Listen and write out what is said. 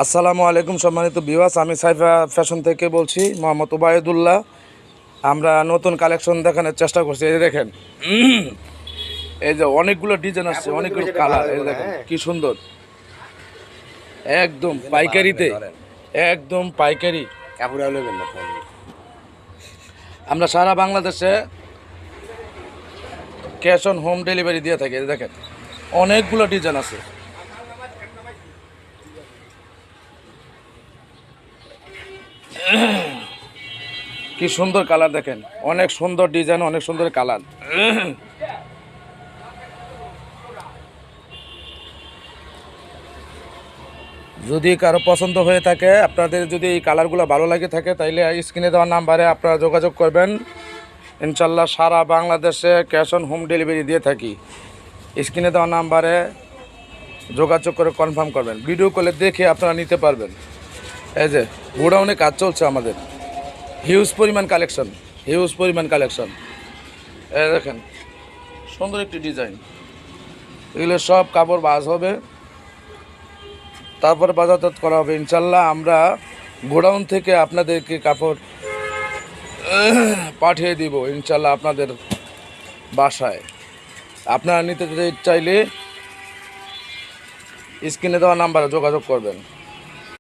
আসসালামু আলাইকুম সম্মানিত ভিউয়ার্স, আমি সাইফা ফ্যাশন থেকে বলছি, মোহাম্মদ ওবায়দুল্লাহ। আমরা নতুন কালেকশন দেখানোর চেষ্টা করছি। এই দেখেন, এই যে অনেকগুলো ডিজাইন আসছে, অনেকগুলো কালার। এই দেখেন কি সুন্দর, একদম পাইকারিতে, একদম পাইকারি। আমরা সারা বাংলাদেশে ক্যাশ অন হোম ডেলিভারি দিয়ে থাকি। এই দেখেন অনেকগুলো ডিজাইন আছে। কি সুন্দর কালার দেখেন, অনেক সুন্দর ডিজাইন, অনেক সুন্দর কালার। যদি কারো পছন্দ হয়ে থাকে, আপনাদের যদি এই কালারগুলো ভালো লাগে থাকে, তাইলে স্ক্রিনে দেওয়া নাম্বারে আপনারা যোগাযোগ করবেন। ইনশাল্লাহ সারা বাংলাদেশে ক্যাশ অন হোম ডেলিভারি দিয়ে থাকি। স্ক্রিনে দেওয়া নাম্বারে যোগাযোগ করে কনফার্ম করবেন। ভিডিও কলে দেখে আপনারা নিতে পারবেন। এই যে গোডাউনে কাজ চলছে আমাদের, হিউজ পরিমাণ কালেকশন, হিউজ পরিমাণ কালেকশন। এই দেখেন সুন্দর একটি ডিজাইন, এগুলো সব কাপড় বাজ হবে, তারপরে বাজারজাত করা হবে। ইনশাল্লাহ আমরা গোডাউন থেকে আপনাদেরকে কাপড় পাঠিয়ে দিব ইনশাল্লাহ আপনাদের বাসায়। আপনারা নিতে চাইলে স্ক্রিনে দেওয়া নাম্বারে যোগাযোগ করবেন।